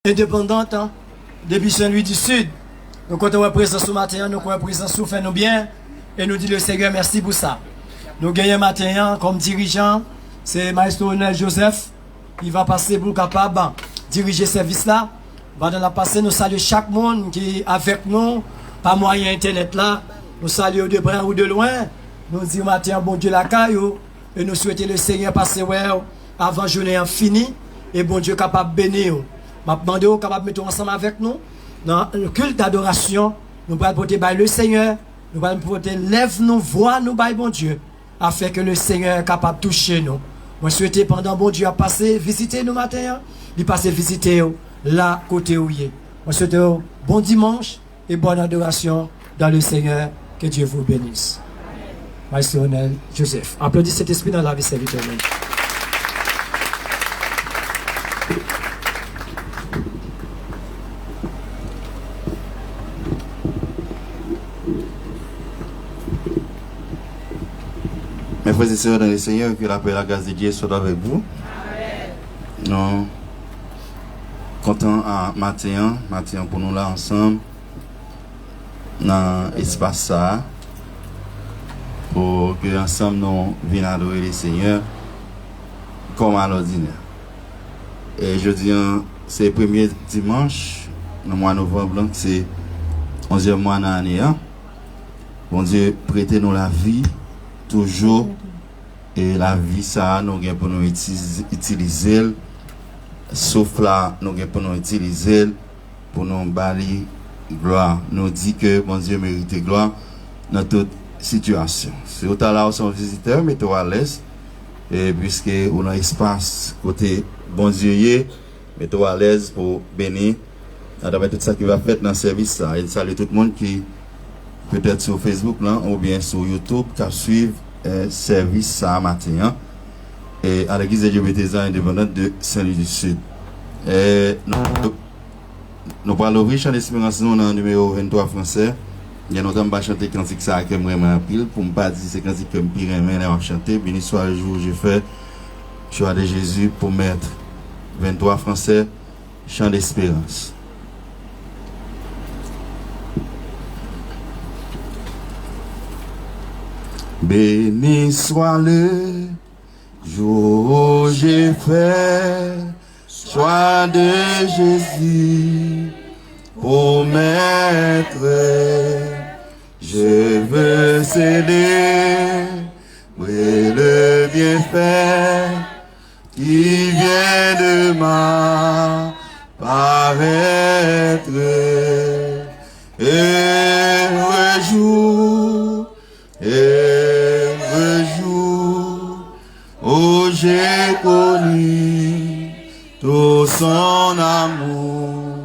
indépendante, hein, depuis Saint-Louis du Sud. Nous comptons la présence ce matin, nous comptons la présence fait nous bien. Et nous disons le Seigneur merci pour ça. Nous gagnons matin comme dirigeant, c'est Maestro Joseph. Il va passer pour capable diriger ce service là. Pendant la passée, nous saluons chaque monde qui est avec nous, par moyen internet là. Nous saluons de près ou de loin. Nous disons matin, bon Dieu la caillou. Et nous souhaitons le Seigneur passer avant la journée finie. Et bon Dieu capable de bénir. Je demande capable de mettre ensemble avec nous. Dans le culte d'adoration, nous allons porter le Seigneur. Nous allons porter lève nos voix, nous bail bon Dieu. Afin que le Seigneur est capable de toucher nous. Moi, je souhaite pendant bon Dieu à passer, visiter nous matin. Il passe visiter là, côté où il est. Moi, je souhaite bon dimanche et bonne adoration dans le Seigneur. Que Dieu vous bénisse. Maestro Joseph. Applaudissez cet esprit dans la vie serviteur. Mes frères et sœurs dans le Seigneur, que la paix et la grâce de Dieu soient avec vous. Nous content à matin pour nous là ensemble dans l'espace ça pour que ensemble nous venions adorer le Seigneur comme à l'ordinaire. Et je dis c'est le premier dimanche le mois de novembre, c'est 11e mois de l'année. Bon Dieu, prêtez-nous la vie toujours. Et la vie, ça, nous avons pour nous utiliser. Sauf là, nous avons pour nous utiliser pour nous balayer gloire. Nous dit que bon Dieu mérite gloire dans toute situation. Si vous êtes là, vous êtes visiteur, mettez-vous à l'aise. Et puisque on a espace côté bon Dieu, mettez-vous à l'aise pour bénir. Avec tout ça qui va faire dans le service. Et salut tout le monde qui peut-être sur Facebook là, ou bien sur YouTube, qui suivent service ça matin et à l'église de Dieu Bethesda indépendante de Saint-Louis du Sud. Et nous parlons riche en espérance dans le numéro 23 français. Il y a notamment pas chanter cantique ça que moi vraiment pile pour me pas dire c'est cantique que me pire aimer à chanter. Béni soit le jour où j'ai fait choix de Jésus pour mettre 23 français chant d'espérance. Béni soit le jour où j'ai fait choix de Jésus pour m'être. Je veux célébrer le bienfait qui vient de m'apparaître. Heureux jour, où j'ai connu tout son amour,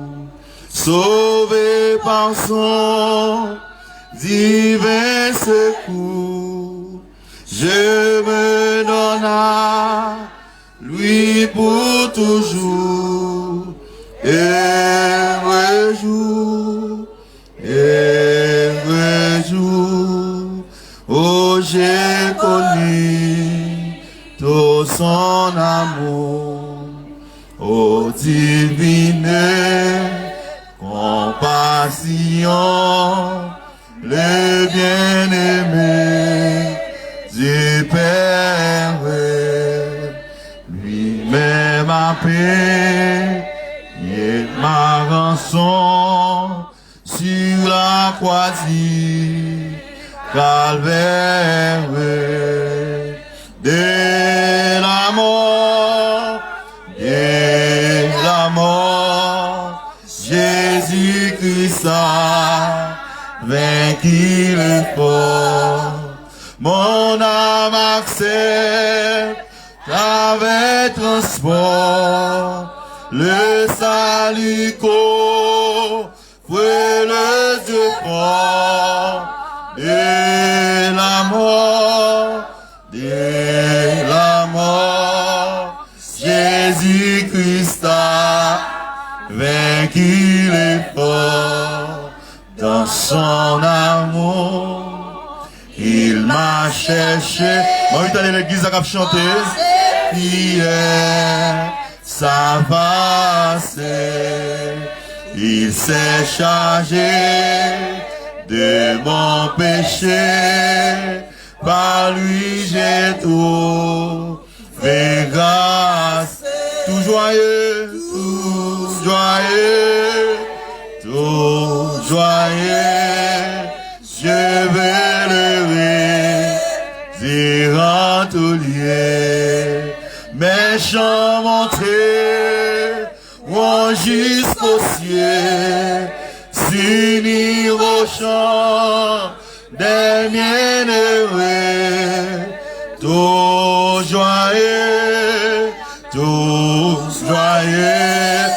sauvé par son divin secours, je me donne à lui pour toujours. Heureux jour, où j'ai connu tout son amour, ô divine compassion, le bien-aimé du Père, lui-même a payé ma rançon sur la croix du Calvaire. De la mort, Jésus-Christ a vaincu le fort. Mon âme accepte avec transport le salut qu'offre le Dieu fort. De la mort, Jésus-Christ a vaincu les forts. Dans son amour, il m'a cherché. Moi, je suis l'église à chanter. Hier, ça va, c'est Il s'est chargé de mon péché. Par lui j'ai trouvé grâce. Tout joyeux, tout joyeux, tout joyeux. Je vais le dire en tout lieu. Mes chants monteront jusqu'au ciel, s'unir au chant des bienheureux. Tout joyeux, tout joyeux,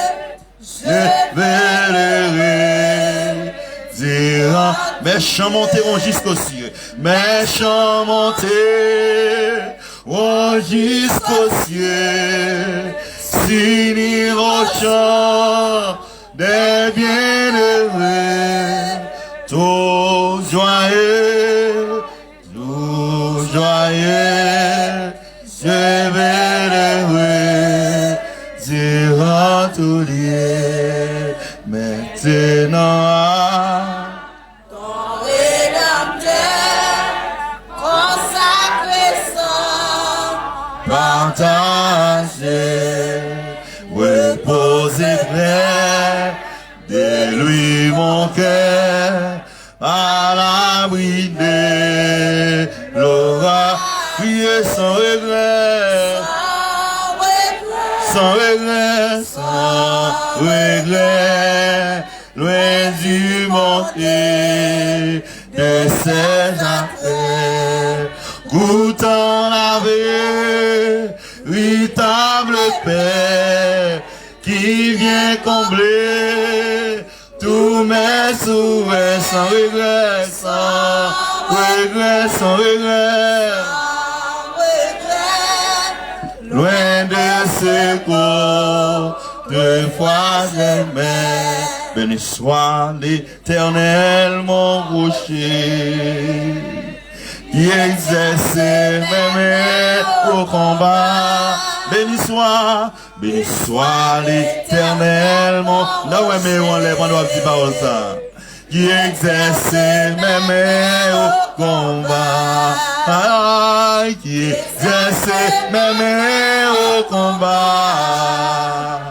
je vais le dire. Mes chants monteront jusqu'au ciel, mes chants monteront jusqu'au ciel, s'unir au chant des bienheureux. Tout joyeux, tout joyeux, je vais le dire en tout lieu. Maintenant, ton rédempteur, consacré sang, partagez, reposez près de lui mon cœur, à l'abri de l'aura, priez sans regret, sans regret, sans regret, loin du monde et de ses affaires, goûtant la véritable paix qui vient combler tous mes souhaits, sans regret, sans regret, sans regret, loin de ce corps de foi j'aimais. Béni soit l'Éternel mon rocher, qui exerce mes mains au combat. Béni soit l'Éternel mon... Non, ouais, mais on lève, on doit dire pas ça. Qui exerce mes mains au combat. Ah, qui exerce mes mains au combat.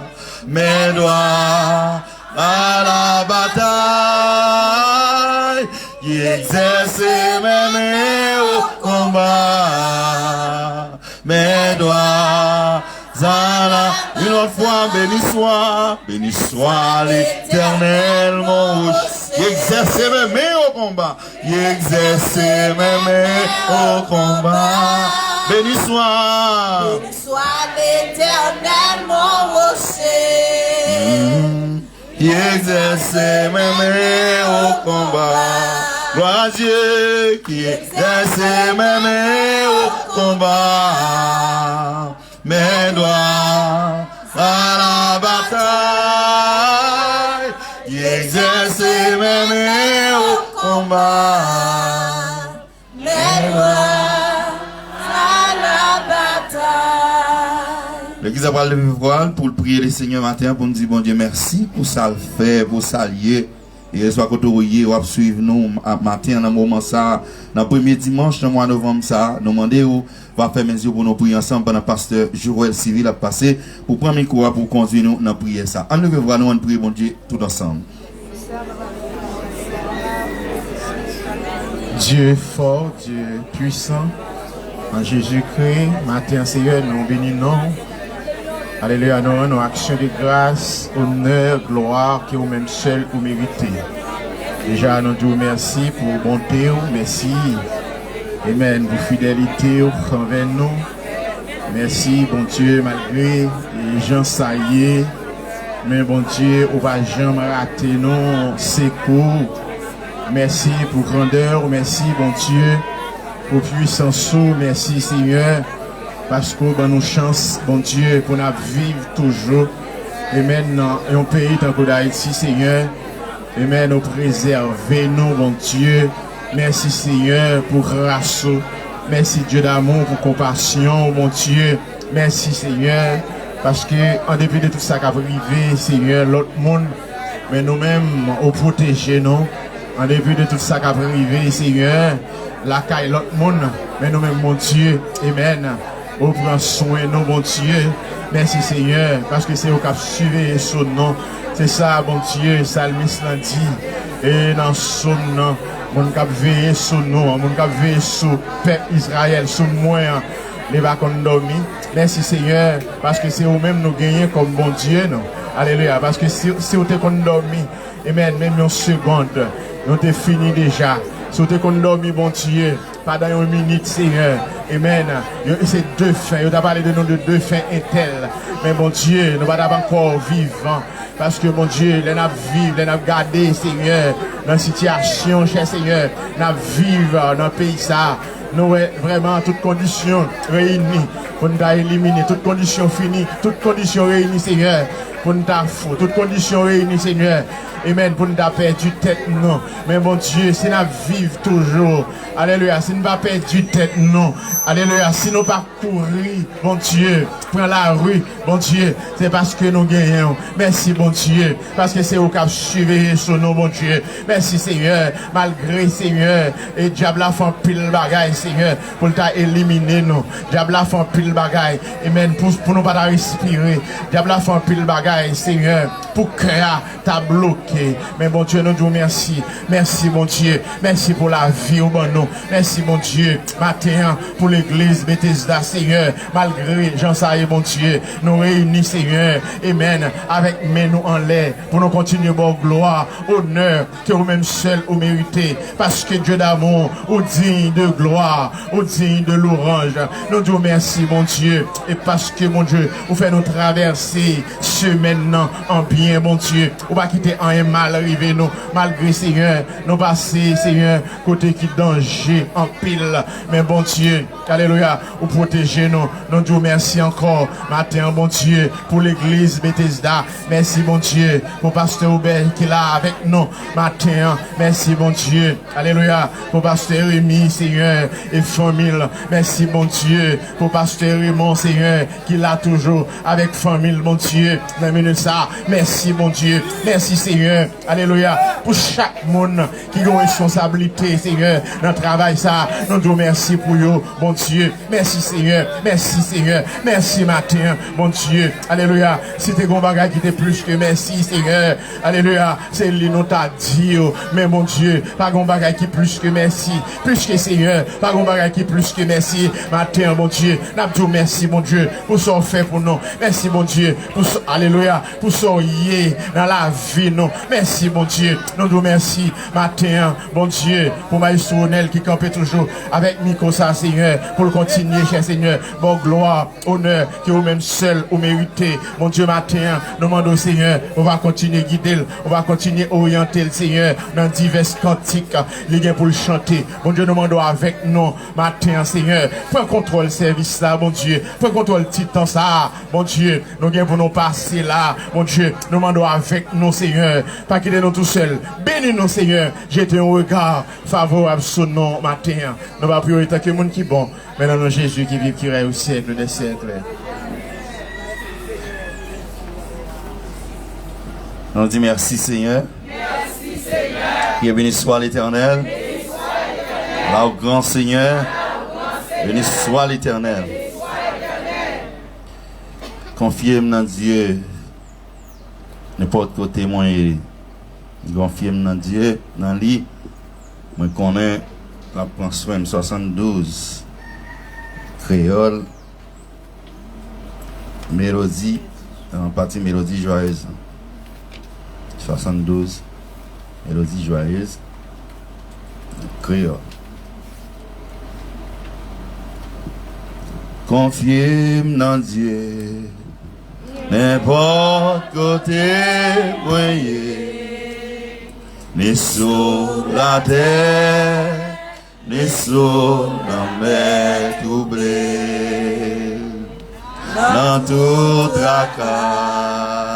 Mes doigts à la bataille. Qui exerce mes mains au combat. Mes doigts à la... Une autre fois, béni soit l'Éternel mon rocher. Il exerce mes mains au combat. Il exerce mes mains au combat. Béni soit l'Éternel mon rocher. Il exerce mes mains au combat. Gloire à Dieu qui exerce mes mains au combat. Mes doigts à la bataille, qui exerce mes mains au combat. Mes doigts à la bataille. L'église a levé le voile pour prier le Seigneur matin, pour nous dire bon Dieu merci pour ça le faire, pour s'allier. Et soit que vous suivre nous matin dans moment ça, dans le premier dimanche du mois de novembre ça, nous demandons va faire mes yeux pour nous prier ensemble pendant pasteur Joël Civil a passé pour prendre le courage pour conduire nous dans prière ça. On devrait voir nous prier bon Dieu tout ensemble. Dieu fort, Dieu puissant, en Jésus-Christ, matin Seigneur, nous bénissons. Alléluia, nous rendons action de grâce, honneur, gloire que vous-même seul vous méritez. Déjà, nous te remercions pour bonté, merci. Amen, pour fidélité envers nous. Merci, bon Dieu, malgré les gens saillés. Mais bon Dieu, on va jamais rater nos secours. Merci pour grandeur, merci, bon Dieu, pour puissance, merci Seigneur. Parce que nous chance, bon Dieu, pour nous vivre toujours. Et maintenant, un pays tant que d'Haïti, Seigneur. Et maintenant, nous préserver nous, bon Dieu. Merci Seigneur pour grâce. Merci Dieu d'amour, pour compassion, bon Dieu. Merci Seigneur. Parce que en dépit de tout ça qui a arrivé, Seigneur, l'autre monde, mais nous-mêmes, au protéger nous, en dépit de tout ça qui a arrivé, Seigneur, la caille l'autre monde, mais nous-mêmes, mon Dieu, Amen. Au prend soin, nous, mon Dieu. Merci, Seigneur, parce que c'est au cap suivre son nom. C'est ça, mon Dieu, Salmiste l'a dit. Et dans son nom, mon cap veiller sur nous, mon cap veiller sur peuple Israël, sur moi, les vacances dormi. Merci, Seigneur, parce que c'est vous-même nous gagner comme bon Dieu, non? Alléluia, parce que si vous êtes dormi, Amen, même une seconde, nous t'es fini déjà. Si vous êtes dormi, bon Dieu, pendant une minute, Seigneur, Amen. C'est deux fins. Vous avez parlé de nous de deux fins intelles. Mais mon Dieu, nous ne sommes pas encore vivants. Parce que mon Dieu, nous avons vivre, nous avons gardé, Seigneur, dans la situation, cher Seigneur, nous avons vivre dans le pays ça. Nous avons vraiment toutes conditions réunies pour nous éliminer, toutes conditions finies, toutes conditions réunies, Seigneur, pour nous faire, toutes conditions réunies, Seigneur. Amen, pour nous perdre du tête, non. Mais mon Dieu, si nous vivons toujours, alléluia, si nous ne pas perdre du tête, non. Alléluia, si nous pas courir, mon Dieu, prendre la rue, mon Dieu, c'est parce que nous gagnons. Merci, mon Dieu, parce que c'est au cap suivre sur nous, mon Dieu. Merci, Seigneur, malgré, Seigneur, et diable a fait pile bagaille, Seigneur, pour t'a éliminer nous. Diable a fait pile bagaille, amen, pour nous pas respirer. Diable a fait pile bagaille, Seigneur, pour que t'a bloqué. Mais mon Dieu, nous disons merci. Merci, mon Dieu. Merci pour la vie au bon nom. Merci, mon Dieu. Matin, pour l'église Bethesda, Seigneur. Malgré Jean Saïe, mon Dieu, nous réunis, Seigneur. Amen. Avec nous en l'air. Pour nous continuer, bon gloire, honneur, que vous-même seul vous méritez. Parce que Dieu d'amour, vous digne de gloire, vous digne de l'orange. Nous disons merci, mon Dieu. Et parce que, mon Dieu, vous faites nous traverser ce maintenant en bien, mon Dieu. Vous pas quitter en mal arrivé nous, malgré Seigneur, nous passer, Seigneur, côté qui danger en pile. Mais bon Dieu, alléluia, vous protégez nous. Nous disons merci encore, matin, bon Dieu, pour l'église Bethesda. Merci, bon Dieu, pour pasteur Aubert qui est là avec nous, matin. Merci, bon Dieu, alléluia, pour pasteur Rémi, Seigneur, et famille. Merci, bon Dieu, pour pasteur Raymond, Seigneur, qui est là toujours avec famille, mon Dieu, dans la minute ça. Merci, bon Dieu, merci, Seigneur. Alléluia. Pour chaque monde qui a une responsabilité, Seigneur, dans le travail, ça, nous disons merci pour eux, bon Dieu. Merci, Seigneur. Merci, Seigneur. Merci, matin, bon Dieu. Alléluia. Si t'es un bagage qui t'est plus que merci, Seigneur. Alléluia. C'est lui, nous t'a dit, mais mon Dieu, pas un bagage qui plus que merci. Plus que Seigneur. Pas un bagage qui plus que merci. Matin, bon Dieu. Nous disons merci, mon Dieu, pour ce qu'on fait pour nous. Merci, mon Dieu. Pour ce, alléluia. Pour ce qu'on y est dans la vie, nous. Merci, mon Dieu. Nous nous merci, matin, bon Dieu, pour Maïs Ronel qui campait toujours avec Mikosa, Seigneur, pour le continuer, cher Seigneur. Bon gloire, honneur, que vous-même seul, vous méritez. Mon Dieu, matin, nous demandons, Seigneur, on va continuer guider, on va continuer orienter le Seigneur dans divers cantiques, les gars pour le chanter. Mon Dieu, nous demandons avec nous, matin, Seigneur, prends contrôle service là, mon Dieu, prends contrôle titan ça, mon Dieu, nous gagnons pour nous passer là, mon Dieu, nous demandons avec nous, Seigneur. Pas quitter nous tout seuls. Bénis-nous, Seigneur. Jetez un regard favorable sur nous matin. Nous pas priorité que le monde qui est bon. Mais dans Jésus qui vit, qui règne au siècle des siècles. On dit merci, Seigneur. Merci, Seigneur. Et béni soit l'Éternel. Là au grand Seigneur. Béni soit l'Éternel. Confiez-moi dans Dieu. N'importe côté moi confie dans Dieu dans lui moi connais la prend soin 72 créole mélodie en partie mélodie joyeuse 72 mélodie joyeuse créole. Confiez dans Dieu. N'importe côté moyen, ni sur la terre, ni sur la mer troublée, dans tout tracas,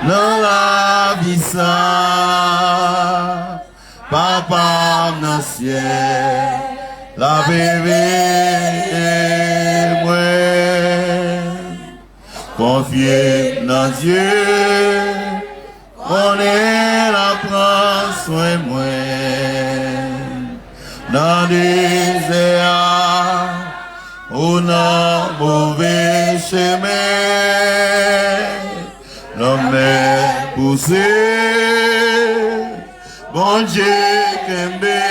dans la vie sans, papa dans le ciel, la bébé moi. Confiez dans Dieu, on dans les désert, on a mauvais chemin, l'homme est poussé, bon Dieu qu'aimé,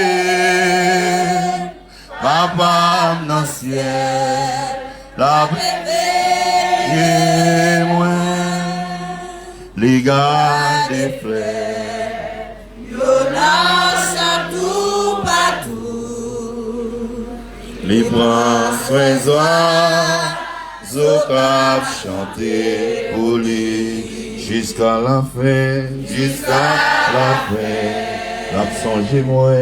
papa dans le ciel, la paix moi, les gars des frères, les bras soins Zokab chanter pour lui jusqu'à la fin, l'absent j'ai moi,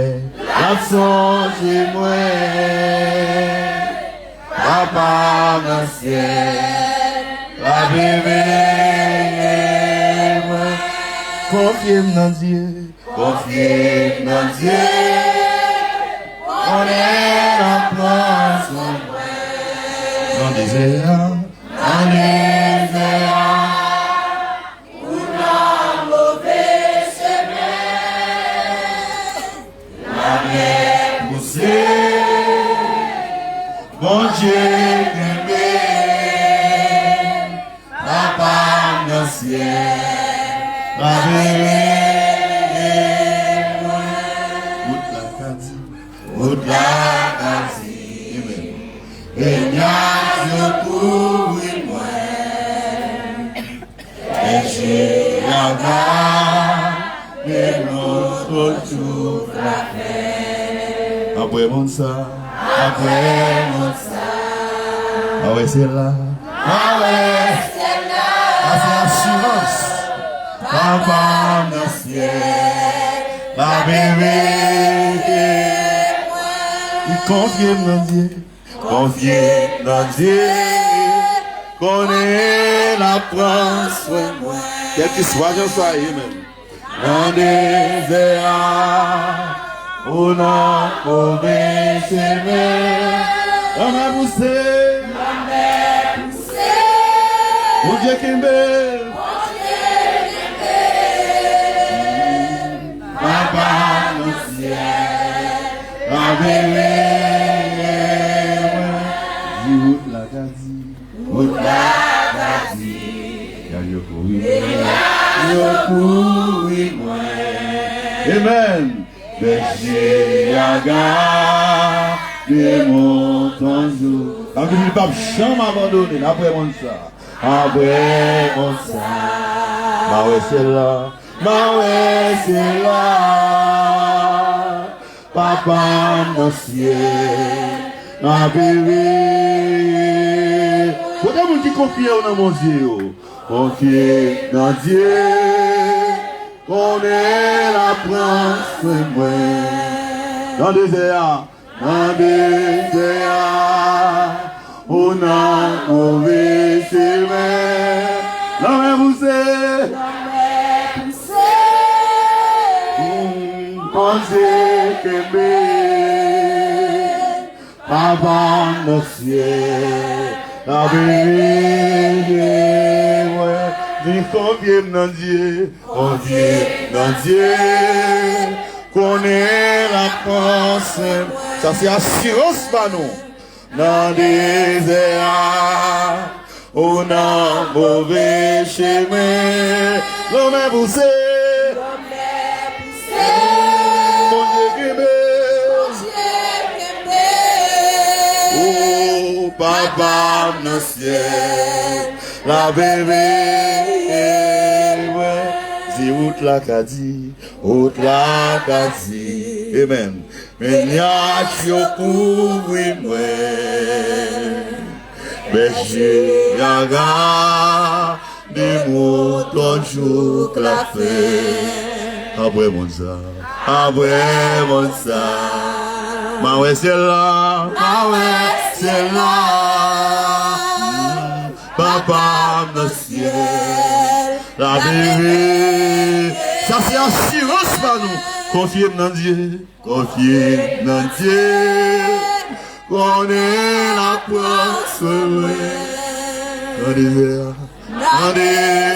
papa dans le ciel, la bébé, confiez dans Dieu, on est la place, dans les désert, où la mauvaise semaine, la mer poussée, bon Dieu aimé, papa dans le ciel, la bébé, toute la quasi, et n'a pour moi, et j'ai la garde, et notre tout la paix. Après mon ça, ah ouais c'est là, c'est assurance, papa dans le ciel, la bébé. Confiez dans Dieu, connaît la France, quel que soit, j'en sois, même. Dans des désert, on a mauvais chemin, on a poussé, mon Dieu qui est belle, papa dans le ciel, la bébé. Amen. Berger à garder mon jour. Quand le pape jamais abandonné, après mon ça. Ma ouais c'est là. Papa dans le ciel, ma bébé. Vous avez dit confier dans mon Dieu. Confier dans Dieu. On est la France, moi, dans le désert, on a mauvais chemin, la mer poussée, on sait qu'aimer, papa dans le ciel, la bébé, dis confiez dans Dieu, connaît la France. Ça c'est assurance par nous. Dans les désert, on a mauvais chemin. L'homme est poussé, mon Dieu qui oh, papa dans le ciel, la bébé. Out la kadi, amen. Mais n'y a qu'au couvrir moi, berger yaga, des mots toujours la fait. Après mon ça, ma ouais c'est là, papa dans le ciel, la bébé. Ça c'est assurance par nous. Confiez dans Dieu, connaît la place, dans les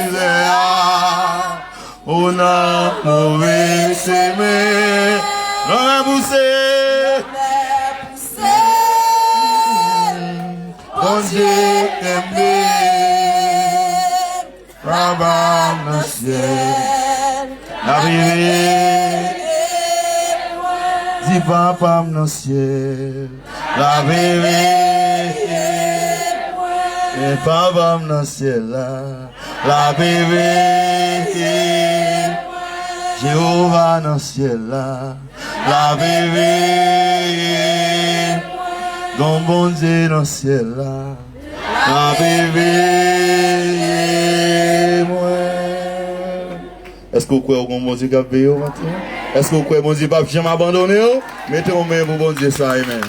désert, on a mauvais chemin, on a poussé, ciel. La vérité. Dis papa dans le ciel. La vérité. Et papa dans le ciel là. La vérité. Jéhovah dans le ciel là. La vérité. Gon bon Dieu dans le ciel là. La vérité. Est-ce que vous croyez que mon Dieu a payé au matin? Est-ce que vous croyez que mon Dieu n'a pas jamais abandonné? Mettez vos mains pour mon Dieu ça, amen.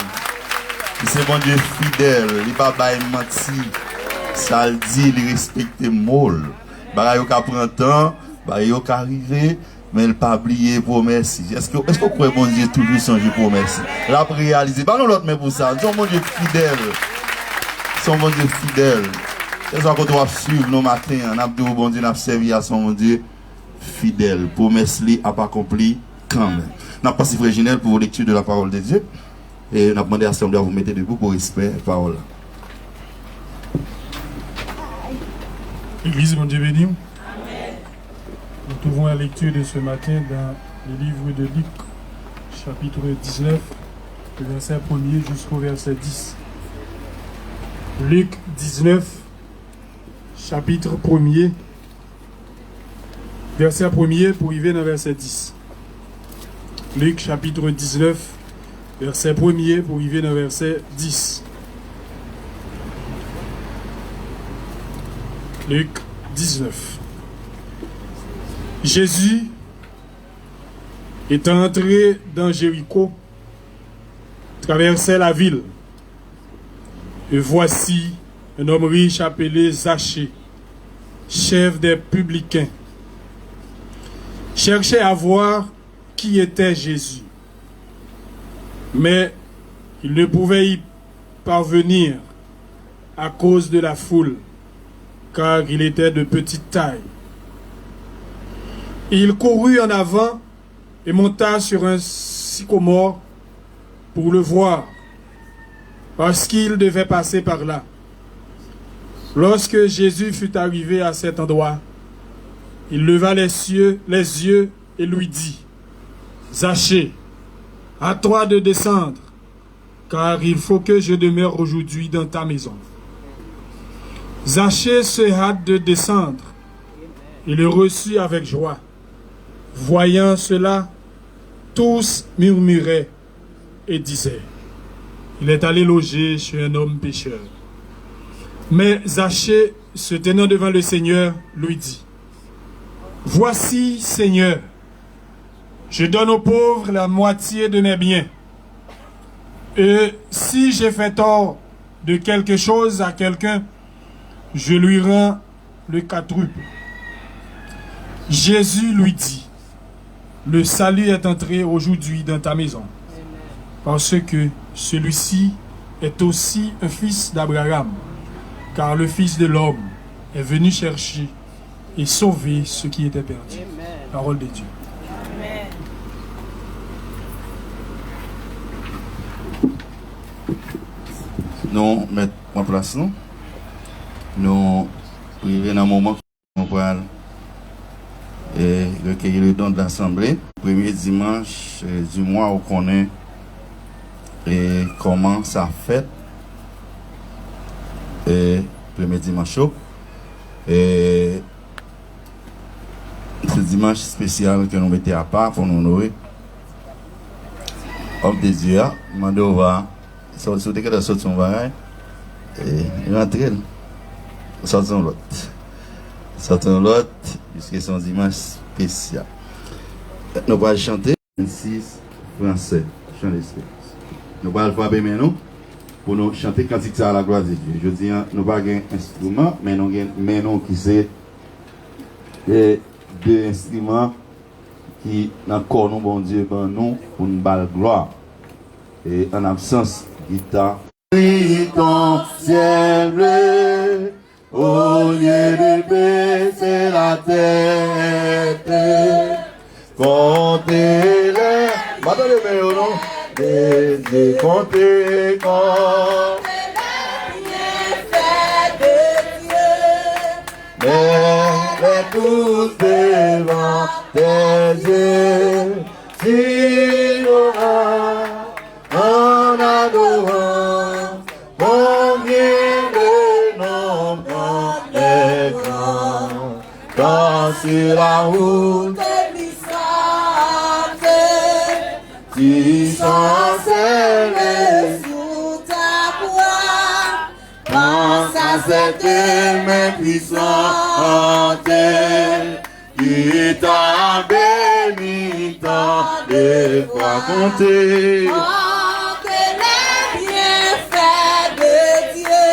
C'est mon Dieu fidèle, il ne va pas mentir. Ça le dit, il respecte le mot. Il va prendre temps, il va arriver, mais il ne pas oublier promesse. Est-ce que vous croyez que mon Dieu toujours songe promesse? Il a réalisé. Pas nous l'autre, mais pour ça. C'est mon Dieu fidèle. C'est mon Dieu fidèle. C'est ça qu'on doit suivre nos matins. On a dit au bon Dieu, on a servi à son Dieu fidèle. Promesse li a pas accompli quand même. On a passé Frère Ginel pour lecture de la parole de Dieu. Et on a demandé à l'Assemblée à vous mettre debout pour respect la parole. Église, mon Dieu béni. Amen. Nous trouvons la lecture de ce matin dans le livre de Luc, chapitre 19, le verset 1er jusqu'au verset 10. Luc 19, chapitre 1er, verset 1er pour arriver dans verset 10. Luc chapitre 19, verset 1er pour arriver dans verset 10. Luc 19. Jésus étant entré dans Jéricho, traversait la ville. Et voici un homme riche appelé Zachée, chef des publicains, cherchait à voir qui était Jésus. Mais il ne pouvait y parvenir à cause de la foule, car il était de petite taille. Il courut en avant et monta sur un sycomore pour le voir, parce qu'il devait passer par là. Lorsque Jésus fut arrivé à cet endroit, il leva les yeux et lui dit, « Zachée, à toi de descendre, car il faut que je demeure aujourd'hui dans ta maison. » Zachée se hâte de descendre et le reçut avec joie. Voyant cela, tous murmuraient et disaient, « Il est allé loger chez un homme pécheur. » Mais Zachée, se tenant devant le Seigneur, lui dit, « Voici, Seigneur, je donne aux pauvres la moitié de mes biens. Et si j'ai fait tort de quelque chose à quelqu'un, je lui rends le quadruple. » Jésus lui dit, « Le salut est entré aujourd'hui dans ta maison, parce que celui-ci est aussi un fils d'Abraham, car le Fils de l'homme est venu chercher et sauver ce qui était perdu. » Parole de Dieu. Amen. Nous mettons en place, nous arrivons dans un moment où on va recueillir le don de l'Assemblée. Premier dimanche du mois, on connaît comment ça fait. Premier dimanche. Et ce dimanche spécial que nous mettons à part pour nous honorer. Homme de Dieu, demandez au va. Sortez que sortir un bagage et rentrer. Sortons l'autre. Sortons l'autre jusqu'à son dimanche spécial. Nous allons chanter 26 français. Chant d'espérance. Nous allons faire nous pour nous chanter cantique à la gloire de Dieu. Je dis, nous n'avons pas un instrument, mais nous avons qui c'est deux instruments qui dans le corps nous, bon Dieu, pour nous balle gloire. Et en absence guitare. Prie ton ciel bleu, au lieu de baisser la tête, comptez les. Attendez, mais au nom de Dieu, comptez quand. Mais les tous devant tes yeux, tu auras en adorant, combien de nombre est grand, quand sur la route tu s'enserres sous ta croix, pense à cette main puissante qui t'a béni tant de fois compté. Oh, que les bienfaits de Dieu,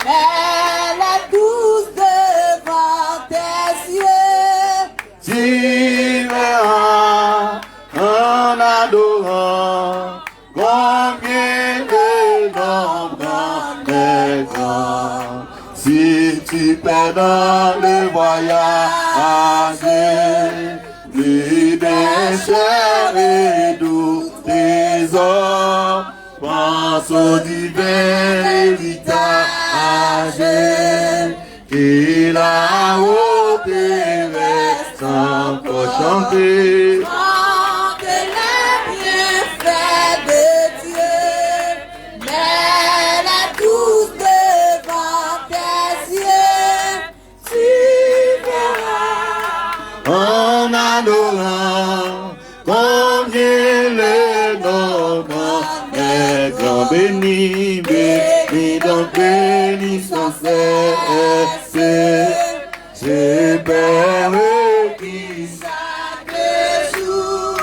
elle est douce devant tes yeux. Tu verras en adorant combien de nombre est grand. Si tu perds dans le voyage, des chers et doux trésors, pense au divin héritage et là-haut terrestre encore chanter. Oh, que les bienfaits de Dieu, mais la douce devant tes yeux, tu verras. En adorant, combien le nombre est grand, béni, béni, donc béni sans cesse. C'est Père qui Chaque jour,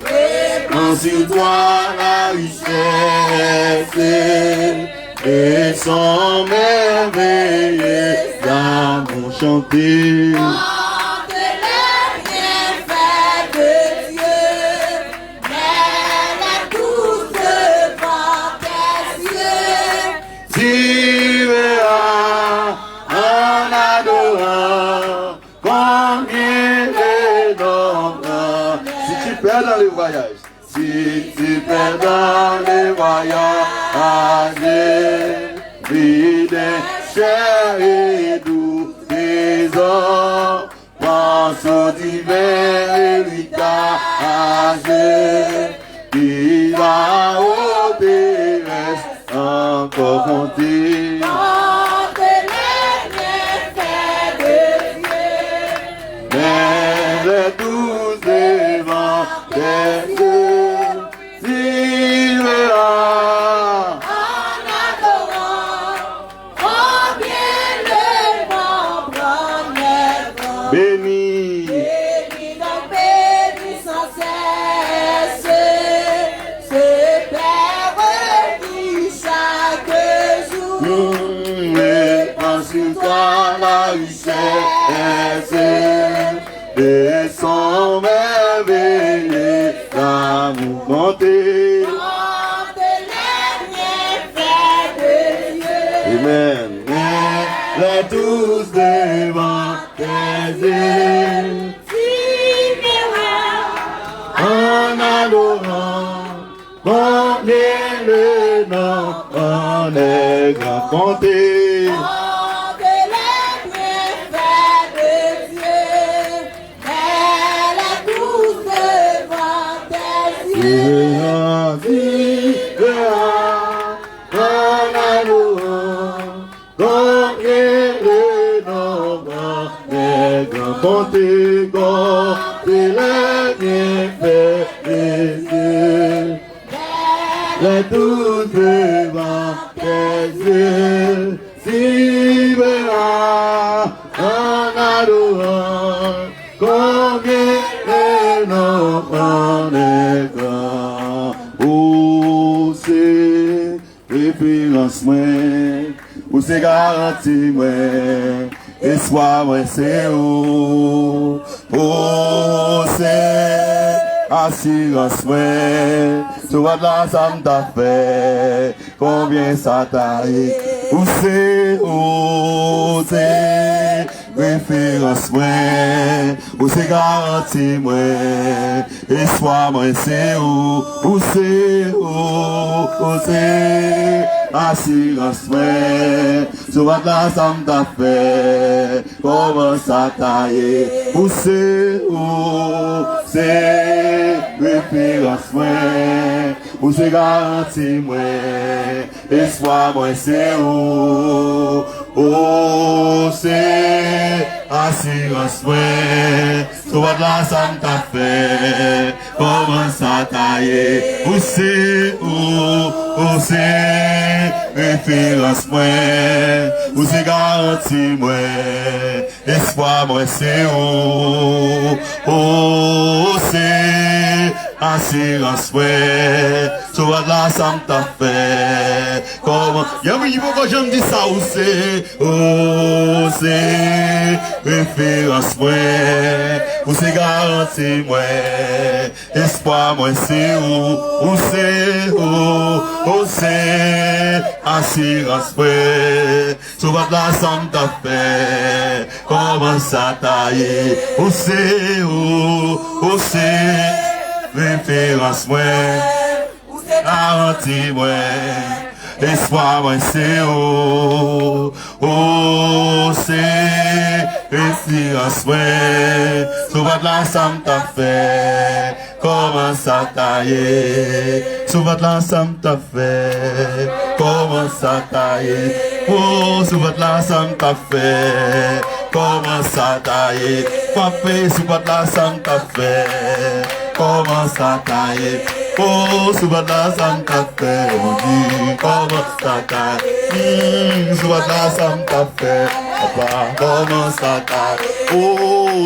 répand sur toi la richesse et son merveilleux d'amour chanté. oh, que les bienfaits de Dieu, mais la douce devant tes yeux. Tu verras en adorant combien de nombre. Si tu perds dans le voyage, si tu perds dans le voyage, vide, cher et doux trésor, pense au divin héritage, qui va au terrestre encore compter. Oh, que les bienfaits de Dieu, Mais les douze devant tes yeux, tu verras en adorant, combien le nombre est grand. béni. Béni, donc béni sans cesse, ce Père qui chaque jour Répand sur toi la richesse de son merveilleux d'amour monté. porte les bienfaits de Dieu. Amen. Les tous devant tes yeux, Tu verras en adorant, combien le nom en est grand compté. porte les bienfaits de Dieu. Elle est douce devant tes yeux. En adorant, combien le nom en est grand compté. Comptez les bienfaits des yeux. Les tous devant tes yeux, tu verras en adorant combien le nom en est grand. Oh, c'est référence moi, ou c'est garantie moi, espoir moi c'est où. Oh, c'est assurance moi, tu vois là ça m'a fait, combien ça t'a eu. Où c'est référence moi, où c'est garantie moi, espoir moi c'est où c'est assurance moi, sous votre la ça m't'a fait, comment ça taille, où c'est, référence moi, où c'est garanti moi, espoir moi c'est où, c'est assurance moi, sous votre la ça m't'a fait, comment ça taille, où c'est, référence moi, où c'est garanti moi, espoir moi c'est c'est assurance moi, sur votre la ça m't'a fait, comment, y'a oui, pourquoi je me dis ça, où c'est référence moi, où c'est garanti moi, espoir moi c'est où c'est assurance moi, sur votre la ça m't'a fait, comment ça taille, où c'est référence moi, garantie moi, espoir moi c'est c'est référence moi, sur votre la ça m't'a fait, comment ça taille, sur votre la ça m't'a fait, comment ça taille, sur votre la ça m't'a fait, comment ça taille, frappé sur votre la ça m't'a fait, comment ça taille, sur votre la ça m't'a fait, on dit, comment ça taille, sur votre la ça m't'a fait, papa, comment ça taille,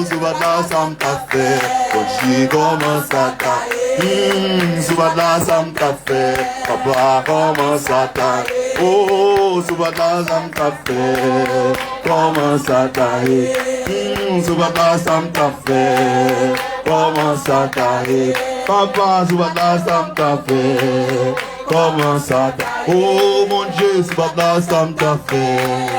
sur votre la ça m't'a fait, on dit, comment ça taille, sur votre la ça m't'a fait, papa, comment ça taille, sur votre la ça m't'a fait, comment ça taille, sur votre la ça m't'a fait, comment ça taille, papa, sur votre la ça m't'a fait, comment ça taille, oh mon Dieu, sur votre la ça m't'a fait,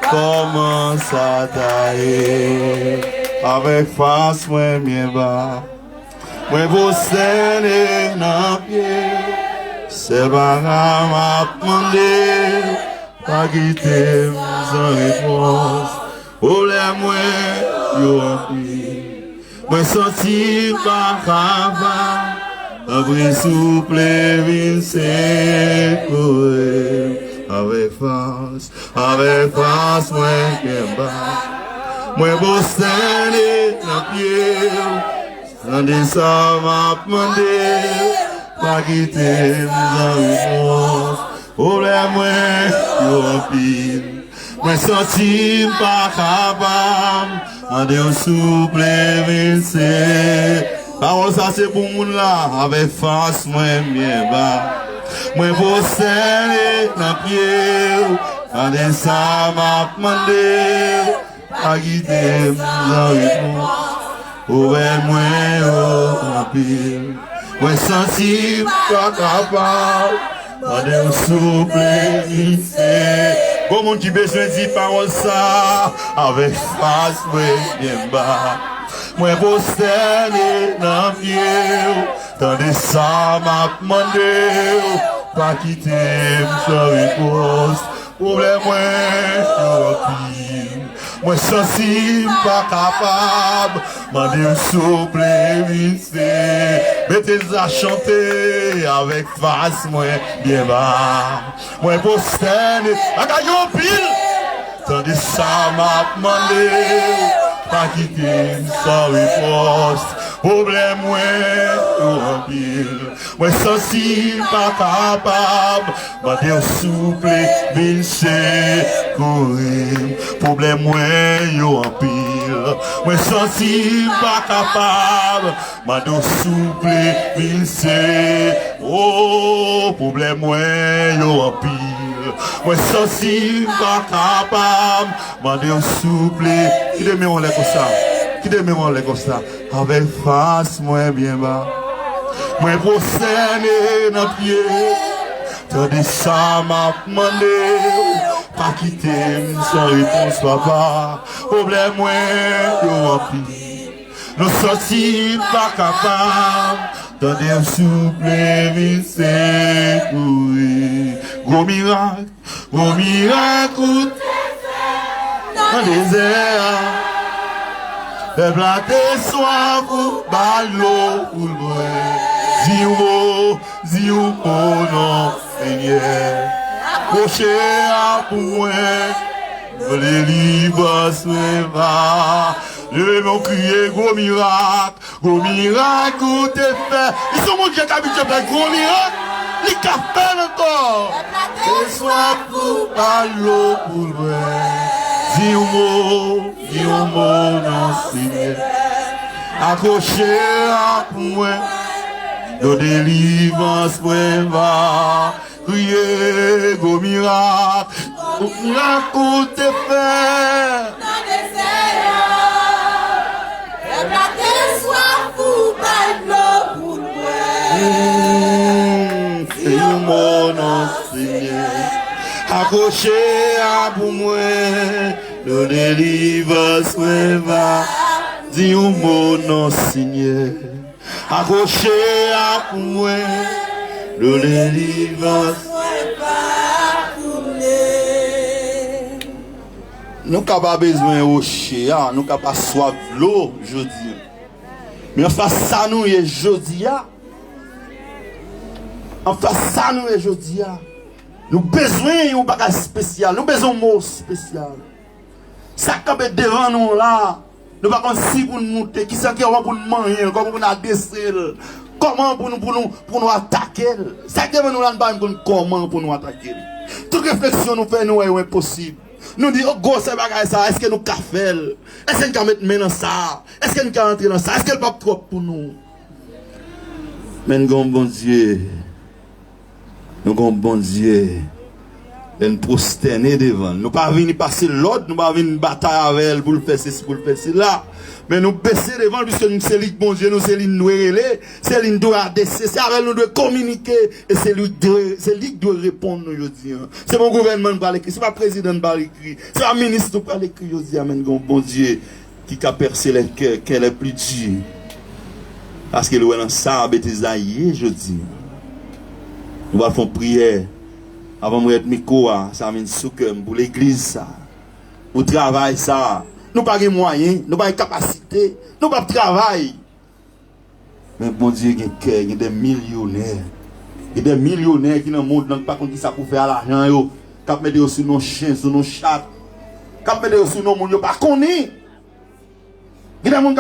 comment ça taille, avec face moi bien bas, moi vous serrer dans pied, c'est pas m'a demandé, pas quitter sans réponse, oh les moi yo rempli. Moi senti par cava, après souple vin c'est courir, avec face moi qu'en bas, moi bosser dans pied, sans ça m'a demandé, pas quitter sans réponse, oh les moi yo rempli. Moi senti pas capable, en Dieu souple vincé. Parole ça c'est pour moun là, avec face moi bien bas. Moi pour serrer dans pied, en Dieu ça m'a demandé, à quitter sans réponse. Ouais moi en pile, moi senti pas capable, en Dieu souple vincé. Bon monde qui besoin de dire parole ça, avec face moi bien bas. Moi posterné dans pied, tandis ça m'a demandé, pas quitter sans réponse. Problème moi moi sensible pas capable, m'en dire souple vissé. Mettez à chanter avec face moi bien bas. Moi posterné, à gaillon pile, tandis ça m'a demandé, pas quitter sans réponse. Problème moi en pile, moi sensible pas capable, m'en dire souple vissé courir. Problème moi en pile, moi sensible pas capable, m'en dire souple vissé. Oh problème moi en pile, moi sensible pas capable, m'en dire souple. Qui de on les comme ça? Qui de on les comme ça? Avec face moi bien bas, moi prosterné dans pied, tandis ça m'a demandé, pas quitter sans réponse papa. Problème moi en pile, nous sortis pas capables, tandis souple vissé courir. gros miracle dans le désert. Peuple a tes soif pour ballot pour le boire. Dis au nom Seigneur. Coché à pour moi, les livres se va. Je vais m'en crier, gros miracle, où t'es fait. Ils sont mon Dieu qui habite faire gros miracle. Les cafés encore. Et soit pour ballot pour le boire. Dis au mot, non, Seigneur. Accroché à pour moi, de délivrance pour va. Crier, gros miracle, où t'es fait. Dans les airs, le platé soit pour ballot pour le C'est mon nom, Seigneur. Accroché à pour moi, de délivrance va. Dis mon nom, Seigneur. Accroché à pour moi, de délivrance. Nous n'avons pas besoin de rocher, nous n'avons pas soif de l'eau, je dis. Mais en face ça, nous, je dis. En face ça, nous, je dis. Nous avons besoin d'un bagage spécial, nous avons besoin d'un mot spécial. Ça qui est devant nous là, nous ne pouvons pas si pour nous monter, qui c'est qui va pour nous manger, comment pour nous adresser, comment pour nous attaquer. Ça qui est devant nous là, nous ne pouvons pas comment pour nous attaquer. Toute réflexion nous fait nous est impossible. Nous disons, oh, go, c'est bagage ça, est-ce que nous pouvons faire? Est-ce que nous pouvons mettre main dans ça? Est-ce que nous pouvons entrer dans ça? Est-ce que nous pas trop pour nous? Mais nous avons bon Dieu. Nous avons bon Dieu. Nous prosterner devant. Nous ne pas venir passer l'autre, nous ne pas venir bataille avec elle pour le faire ceci, pour le faire cela. Mais nous baisser devant, puisque nous c'est lui bon Dieu, nous c'est lui nous relais, c'est lui nous doit adresser, c'est avec nous doit communiquer, et c'est lui qui doit répondre nous aujourd'hui. C'est mon gouvernement qui va l'écrire, c'est pas le président qui va l'écrire, c'est pas le ministre qui va l'écrire aujourd'hui. Amen, bon Dieu, qui a percé les cœurs, qu'elle est plus dure. Parce que nous avons ça, bêtisaillé, je dis. Nous allons faire prière. Avant de mettre micro, ça vient pour l'église, ça. Pour travail, ça. Nous n'avons pas de moyens, nous n'avons pas de capacité, nous n'avons pas de travail. Mais bon Dieu, il y a cœur, il y a des millionnaires. Il y a des millionnaires qui dans le monde n'ont pas compris ça pour faire l'argent. Qui mettent sur nos chiens, sur nos chats. Qui mettent sur nos monde, ils ne pas connaître. Il y a des gens qui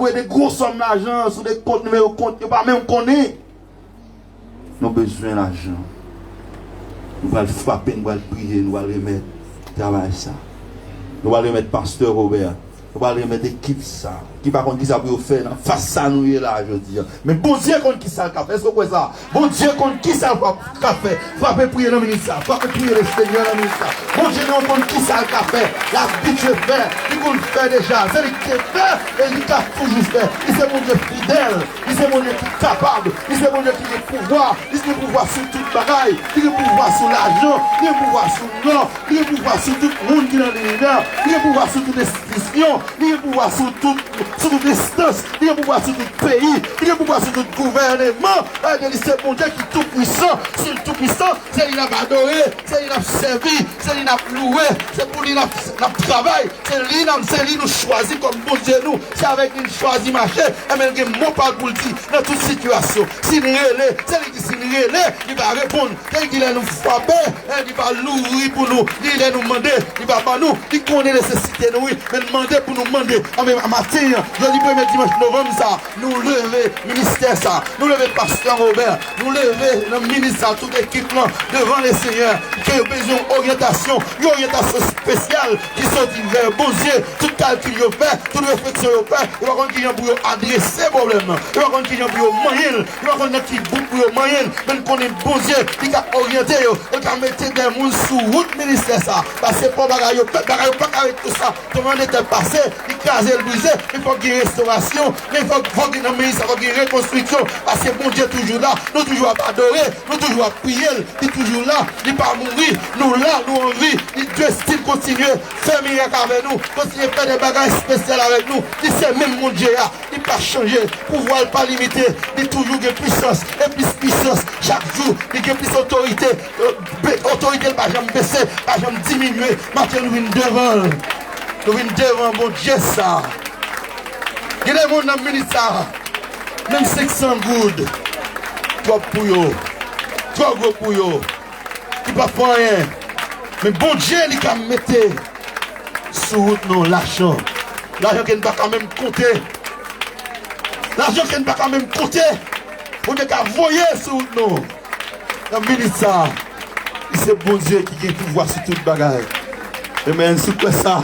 ont des gros sommes d'argent sur des comptes, numéro compte, ils ne pas même connaître. Nous avons besoin d'argent. Nous allons frapper, nous allons prier, nous allons remettre travail ça. Nous allons remettre pasteur Robert. Nous allons remettre équipe ça. Qui par contre qui ça peut faire face ça nous est là je dis. Mais bon Dieu contre qui ça le fait. Est-ce que vous voyez ça? Bon Dieu contre qui ça le fait. Frappez prier dans le ministère. Frappez prier le Seigneur dans le ministère. Bon Dieu non contre qui ça le fait. L'habitude fait. Il vous le fait déjà. C'est lui qui fait et il a toujours fait. Il c'est mon Dieu fidèle. Il c'est mon Dieu qui est capable. Il c'est mon Dieu qui a pouvoir. Il a pouvoir sur toute bagaille. Il a pouvoir sur l'argent. Il a pouvoir sur l'or. Il a pouvoir sur tout le monde qui est dans l'univers. Il a pouvoir sur toute institution. Il a pouvoir sur toute distance, il a pouvoir sur tout pays, il a pouvoir sur tout gouvernement. C'est mon Dieu qui est tout puissant, c'est le tout puissant, c'est lui qui a adoré, c'est lui qui a servi, c'est lui qui a loué, c'est pour lui qui a travaillé, c'est lui qui nous choisit comme bon Dieu nous, c'est avec lui qui choisit marcher, et même il ne parle pour le dire dans toute situation. S'il relève, c'est lui qui s'il relève, il va répondre, c'est lui qui va nous frapper, il va l'ouvrir pour nous, il va nous demander, il va pas nous, il connaît les nécessités nous, mais demander pour nous demander, à matin, jeudi 1er dimanche novembre, ça, nous lever ministère, ça, nous lever pasteur Robert, nous lever le ministère, toute équipe là, devant les seigneurs, qui ont besoin d'orientation, une orientation spéciale qui sont vers bon Dieu, tout calcul qu'ils ont fait, toute réflexion qu'ils ont fait, il va qu'on qu'il y a pour adresser le problème, il va qu'on qu'il y a pour moyen, il va qu'on qu'il y a pour moyen, même qu'on est bon Dieu, qui a orienté, il a mettre des gens sous route ministère, ça, parce que pour bagaille, pas avec tout ça, comment on était passé, il casse le brisé, il faut qu'il y ait restauration, mais il faut qu'il y ait un ministère, il faut qu'il y ait reconstruction, parce que bon Dieu est toujours là, nous toujours à adorer, nous toujours à prier, il est toujours là, il n'est pas mourir, nous là, nous en vie, il doit still continuer, faire miracle avec nous, continuer à faire des bagages spéciaux avec nous, il sait même mon Dieu, il n'est pas changé, pouvoir pas limiter, il est toujours de puissance, et plus puissance, chaque jour, il y a plus d'autorité. Autorité, elle va jamais baisser, va jamais diminuer. Maintenant, nous venons devant. Nous venons devant, bon Dieu, ça. Il y a des gens dans le ministère, même 500 gouttes. Trop pour eux. Trop gros pour eux. Qui ne peut pas rien. Mais bon Dieu, il va mettre sur route nous l'argent. L'argent qui ne va quand même compter. L'argent qui ne va quand même compter. Pour ne pas voyer sur route nous. Dans le ministère, c'est bon Dieu qui a pouvoir sur toute bagaille. Amen. C'est quoi ça?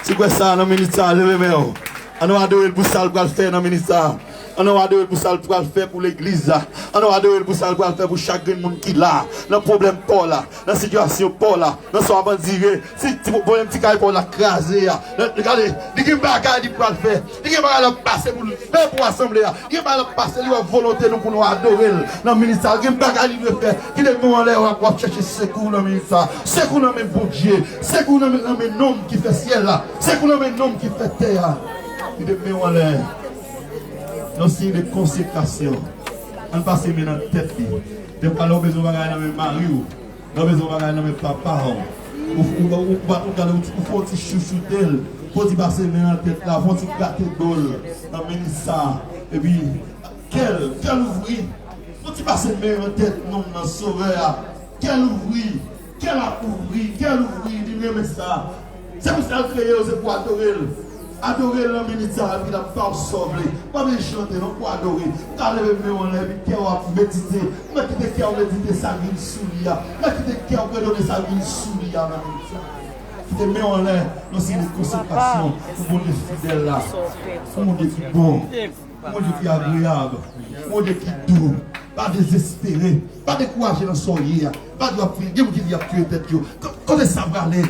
C'est quoi ça dans le ministère? Levez-moi. On a adoré pour ça le faire dans le ministère. On a adoré pour ça le faire pour l'église. On a adoré pour ça le faire pour chaque monde qui est là. Dans le problème pas là. Dans la situation pas là. Dans son abandonné. Si le problème petit cas pour la craser. Regardez. Il y a des bagages pour le faire. Il y a des bagages pour passer pour le faire pour l'assembler. Il y a des bagages pour passer pour volonté pour nous adorer dans le ministère. Il y a des bagages pour faire. Il y a des bagages pour chercher secours dans le ministère. Secours dans le bon Dieu. Secours dans le nom qui fait ciel là. Secours dans le nom qui fait terre. Il y a des bagages. Nous sommes de consécration. On passe maintenant tête. Des fois, nous avons besoin de dans mes maris, nous avons besoin de dans mes papas. Il faut que tu chouchoutes d'elle. Il faut que tu passes maintenant tête là. Il faut que tu gâtes d'ol. Dans le ministère. Et puis, quel ouvrier. Il faut que tu passes maintenant tête. Non, dans le sauveur. Quel ouvrier. Quel ouvrier. Quel ouvrier. Dis-moi ça. C'est pour ça que c'est pour adorer. Adorer le ministère et puis la parole sauver. Pas bien chanter, non, pour adorer. Car le on lève, cœur à méditer. Mettez des cœurs méditer sa vie sous l'IA. Mettez des cœurs pour donner sa vie sous l'IA dans le ministère. Qui te met en l'air, dans une consécration. Pour mon Dieu fidèle là. Pour mon Dieu qui est bon. Pour mon Dieu qui est agréable. Pour mon Dieu qui est doux. Pas désespéré. Pas découragé dans son lit. Pas de prier. Dieu qui dit à tuer tête. Quand ça va aller.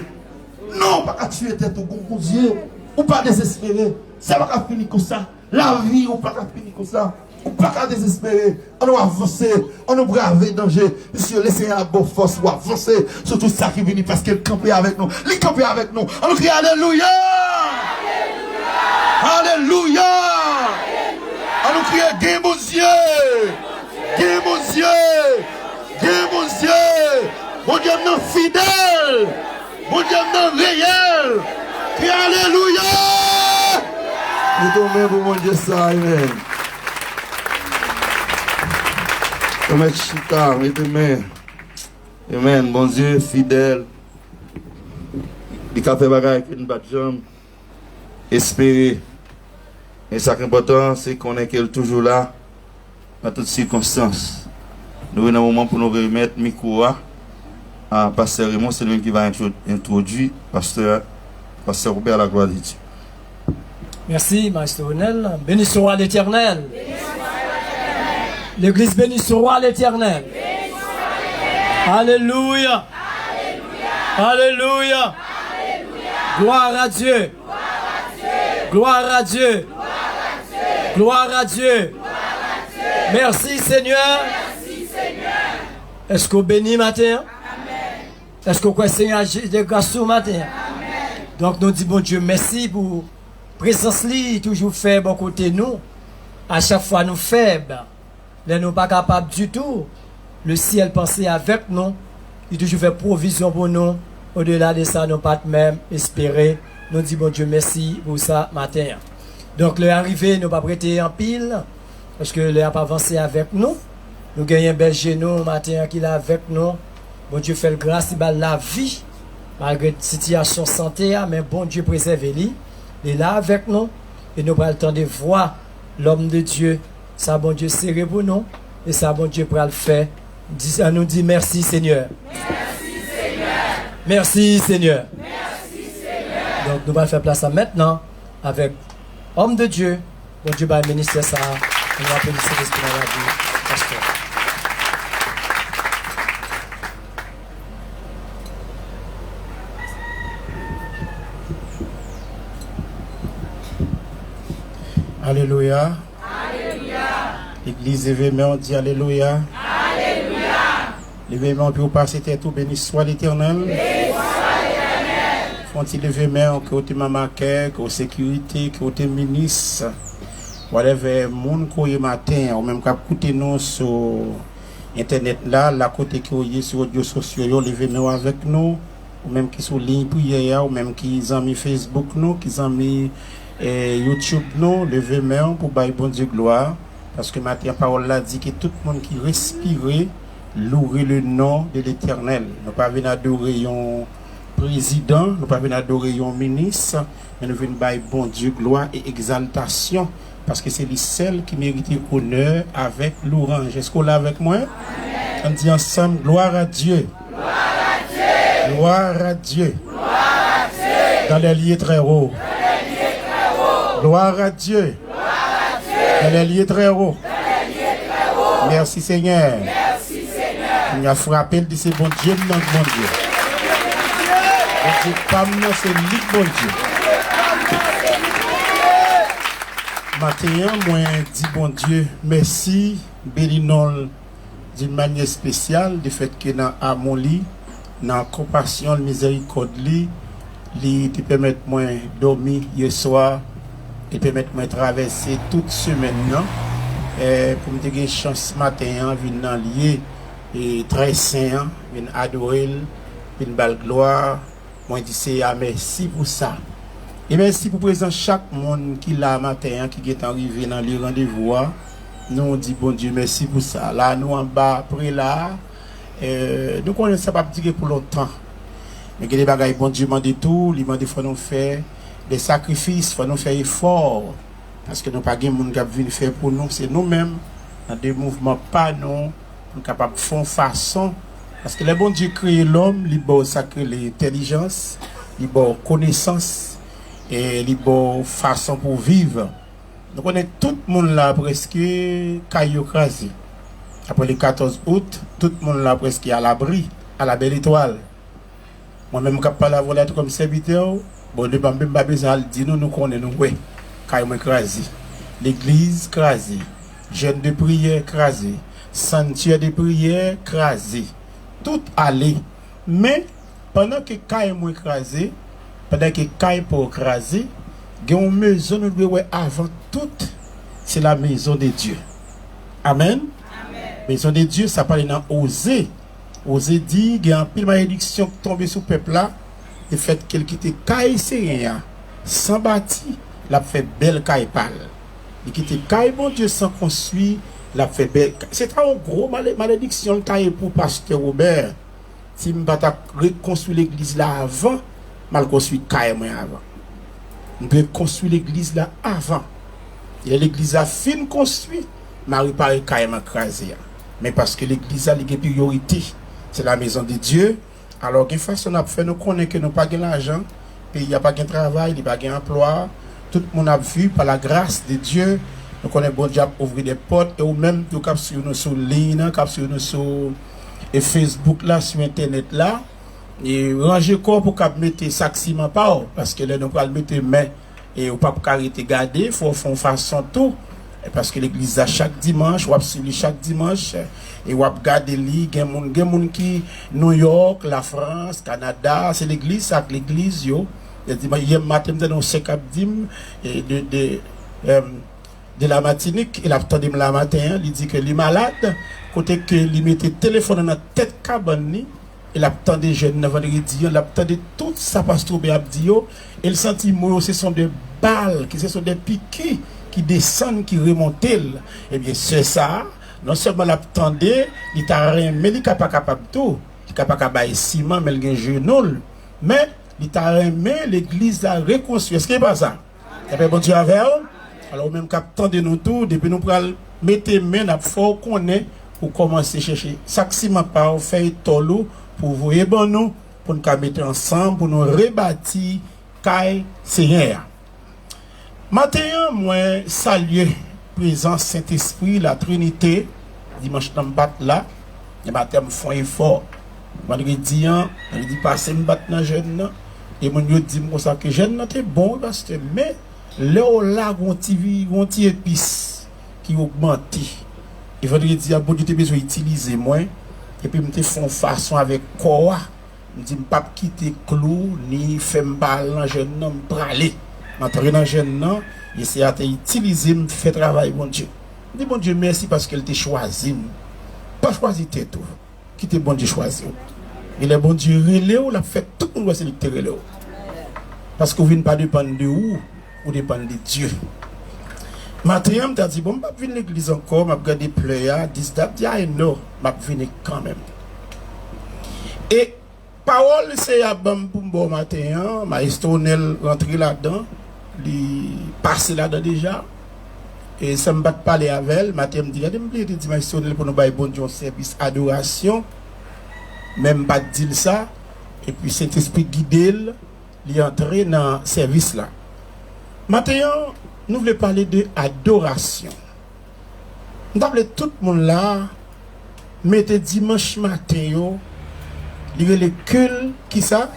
Non, pas à tuer tête au bon Dieu. Ou pas désespérer. Ça va pas finir comme ça. La vie, ou pas finir comme ça. Ou pas désespérer. On doit avancer. On doit braver danger. Monsieur, laissez la bonne force pour avancer sur tout ça qui vient parce qu'il campe avec nous. Il campe avec nous. On nous crie Alléluia. Alléluia. On nous crie Gain mon Dieu. Gain mon Dieu. Gain mon Dieu. Mon Dieu non fidèle. Mon Dieu non réel. Et alléluia! Nous tombons pour mon Dieu ça, amen. Amen, chita, amen. Amen, bon Dieu, fidèle. Il a fait bagaille qui ne bat jamais. Espérer. Et ce qui est important, c'est qu'on est toujours là, dans toutes circonstances. Nous avons un moment pour nous remettre le micro à Pasteur Raymond, c'est lui qui va introduire Pasteur Robert, la gloire de Dieu. Merci, Maître Ronel. Béni soit l'Éternel. L'Église béni soit l'Éternel. Alléluia. Alléluia. Gloire à Dieu. Gloire à Dieu. Gloire à Dieu. Merci Seigneur. Est-ce qu'on bénit matin? Est-ce qu'on croit Seigneur de grâce au matin? Donc nous disons bon Dieu merci pour présence li toujours fait bon côté nous. À chaque fois nous faibles, nous ne pas capables du tout. Le ciel pensait avec nous, il toujours fait provision pour nous. Au-delà de ça, nous pas même espérer. Nous disons bon Dieu merci pour ça matin. Donc le arrivé nous pas prêter en pile parce que le a pas avancé avec nous. Nous gagnons un berger nous matin qui est avec nous. Bon Dieu fait le grâce, il bat la vie. Malgré la situation santé, mais bon Dieu préserve lui. Il est là avec nous. Et nous prenons le temps de voir l'homme de Dieu. Ça, bon Dieu, serré pour nous. Et ça, bon Dieu, pour le faire. On nous dit merci Seigneur. Merci Seigneur. Merci Seigneur. Merci Seigneur. Donc nous allons faire place à maintenant avec homme de Dieu. Bon Dieu va ministrer ça. On va appeler ce l'esprit dans la vie. Pasteur. Alléluia. L'église événement, on dit Alléluia. Alléluia. L'événement peut passer tout, béni soit l'Éternel. Font-ils l'événement, côté maman, côté sécurité, côté ministre, whatever, monde qui est matin, ou même qui écoute nous sur internet là, la côté qui est sur les réseaux sociaux, levez-nous avec nous, ou même qui sont ligne prière, ou même qui ont mis Facebook nous, qui ont mis YouTube nous, levez-nous pour bailler bon Dieu gloire, parce que matin parole là dit que tout le monde qui respire louer le nom de l'Éternel. Nous pas venir adorer un président, nous pas venir adorer un ministre, mais nous venons bailler bon Dieu gloire et exaltation. Parce que c'est lui seul qui mérite honneur avec l'orange. Est-ce qu'on l'a avec moi? Amen. On dit ensemble, gloire à Dieu. Gloire à Dieu. Gloire à Dieu. Gloire à Dieu. Dans les lieux très hauts. Dans les lieux très hauts. Gloire à Dieu. Gloire à Dieu. Dans les lieux très hauts. Dans les lieux très hauts. Merci Seigneur. Merci Seigneur. On a frappé de ces bon Dieu, non bon Dieu. Bon Dieu, pas moi, c'est lui bon Dieu. Matin, moi, dis bon Dieu, merci, bénis-nous d'une manière spéciale, du fait que dans amour, dans la compassion, la miséricorde, il te permet moi dormir hier soir, et permet moi traverser toute semaine, non? Pour me donner une chance ce matin, venir dans lieu et très saint, venir adorer, venir belle gloire. Moi, je dis merci pour ça. Et merci pour présenter chaque monde qui là matin, qui est arrivé dans les rendez-vous. Nous on dit bon Dieu merci pour ça. Là nous en bas après là, nous connaissons ça pas dire pour longtemps. Mais que les bagages bon Dieu demande tout, il demande faut nous faire des sacrifices, faut nous faire effort parce que nous pas gain monde qui venir faire pour nous, c'est nous-mêmes dans des mouvements pas nous capables de faire façon parce que le bon Dieu crée l'homme, il bon sacré l'intelligence, il bon connaissance et les bonnes façons pour vivre. Nous connaissons tout le monde là presque caillou crasé. Après le 14 août, tout le monde là presque à l'abri, à la belle étoile. Moi-même, quand je parle à la volette comme serviteur, bon, je ne vais pas besoin de dire nous connaissons, oui, caillou crasé. L'église crasée, jeûne de prière crasé, sanctuaire de prière crasé. Tout allé. Mais pendant que caillou crasé, pendant que Kaï pour écraser, il y a une maison avant tout, c'est la maison de Dieu. Amen. Amen. Maison de Dieu, ça parle dans Osée. Osée dit qu'il y a une pile malédiction qui tombe sur le peuple là, le fait qu'il quitte Kaï, c'est rien. Sans bâti, il a fait belle Kaï pâle. Il quitte Kaï, bon Dieu, sans construire, il a fait belle. C'est une grosse malédiction taille pour pasteur Robert. Si je ne pas reconstruire l'église là avant, mal construit carrément avant. On peut construire l'église là avant. Et l'église a fin construit, mais réparer carrément crasé. Mais parce que l'église a une priorité, c'est la maison de Dieu. Alors qu'une façon de faire, nous connaissons que nous n'avons pas l'argent, il n'y a pas de travail, il n'y a pas d'emploi. Tout le monde a vu par la grâce de Dieu. Nous connaissons bon Dieu ouvrir des portes et ou même nous cap sur nous sur ligne, cap sur nous sur Facebook là, sur internet là. Et ranger corps pour cap mettre sac ciment pas parce que là nous pas mettre main et ou pas pour arrêter garder faut faire façon tout parce que l'église a chaque dimanche ou suivre chaque dimanche et ou garder li gen moun qui New York, la France, Canada, c'est l'église ça l'église yo hier matin nous c'est cap dim de la Martinique il attendait la matin il dit que il malade côté que il mettait téléphone dans tête cabane ni il attendait jeune vendredi il attendait tout ça pasteur Béabdio et il sentit moi ce sont des balles qui ce sont des piquets qui descendent qui remontent et bien c'est ça non seulement l'attendait il t'a rien mais il n'est pas capable tout il n'est pas capable de ciment mais il a un genou mais il t'a rien l'église a reconstruit est-ce que c'est pas ça ça fait bon Dieu avec alors même qu'attendez nous tout depuis nous pral mettre main n'a faut connaître pour commencer chercher chaque ciment par faire tolo pour vous et bon nous pour nous mettre ensemble pour nous rebâtir caille Seigneur. Matin moi saluer présence Saint-Esprit la Trinité dimanche dans battre là et matin me font effort vendredi passer me battre dans jeune et mon yo dit moi ça que jeune était bon parce que mais là gon ti épice qui augmente et vendredi a bon Dieu besoin utiliser moi et puis me te font façon avec quoi me dit pas quitter clou ni faire balle dans jeune homme praler m'entrer dans jeune non essayer à utiliser me faire travail bon Dieu. Me dit bon Dieu merci parce qu'elle t'a choisi pas choisi tout. Qui te bon Dieu choisi. Il est bon Dieu relé ou l'a fait tout le monde c'est le relé. Parce que vous ne pas dépendre de où, vous dépendez de Dieu. Maintenant, je dit bon, je vais venir à l'église encore, je vais regarder pleurs, non, je vais venir quand même. Et parole c'est à bon pour bon matin, maestro Nel rentré là-dedans, il passé là-dedans déjà. Et ça me bat parler avec elle, matin me dit, maestro Nel pour nous bailler bon Dieu service adoration. Même pas dire ça et puis Saint-Esprit guidé il est entré dans le service là. Maintenant, nous voulons parler de adoration. Nous voulons tout le monde là mettre dimanche matin le culte qui ça?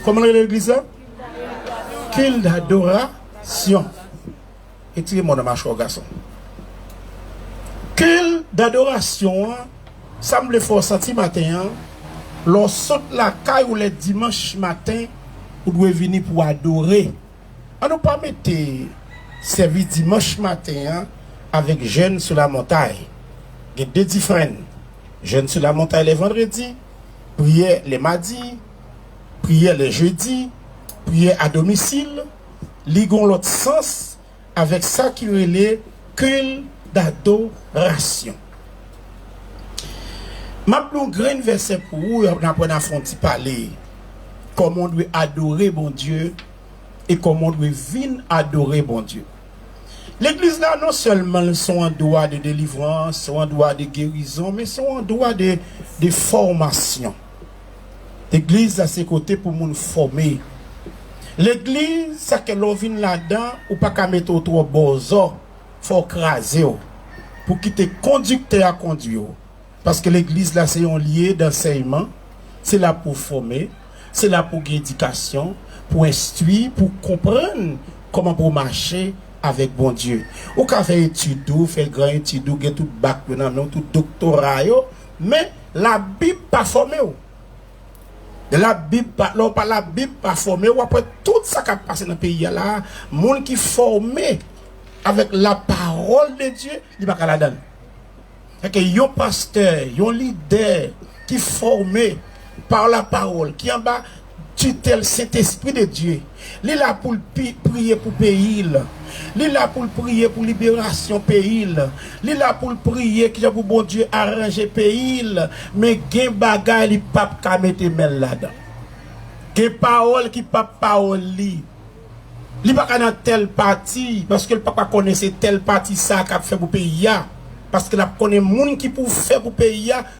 Comment l'église ça? Culte d'adoration. Et tirez-moi dans ma chou garçon. Culte d'adoration, ça me le fait sentir matin. Lorsque la caille ou le dimanche matin, vous devez venir pour adorer. On ne pas mettre service dimanche matin avec jeunes sur la montagne. Il y a deux différents. Jeunes sur la montagne les vendredis, prière les mardis, prière les jeudis, prière à domicile. Ligon l'autre sens avec ça qui relève culte d'adoration. Ma plus grand verset pour vous, on apprend à parler comment on doit adorer bon Dieu et comment on doit venir adorer bon Dieu. L'église là, non seulement sont en droit de délivrance, sont en droit de guérison, mais sont en droit de formation. L'église à ses côtés pour nous former. L'église, ça que l'on vient là-dedans, ou pas qu'à mettre trop bozo, faut craser pour quitter conducteur à conduire. Parce que l'église là, c'est un lieu d'enseignement, c'est là pour former, c'est là pour éducation, pour instruire, pour comprendre comment pour marcher avec bon Dieu. Ou qu'à faire études, faire grand études, get tout bac, tout doctorat, mais la Bible pas formée. La Bible pas la Bible pas formée, ou après tout ça qui a passé dans le pays là, monde qui formé avec la parole de Dieu, il va pas la donner. C'est que yon pasteur, yon leader qui formé par la parole, qui en bas tutelle Saint-Esprit de Dieu. Il est là pour prier pour le pays. Il est là pour prier pour libération pays. Il est là pour prier que pour bon Dieu arranger pays. Mais gen bagay li pape ka mette men là-dedans. Gen parole qui pape parole li. Li pa ka dans tel parti parce que le papa connaissait tel parti ça qu'a fait pour pays. Parce que la connaît moun qui pour faire pour pays.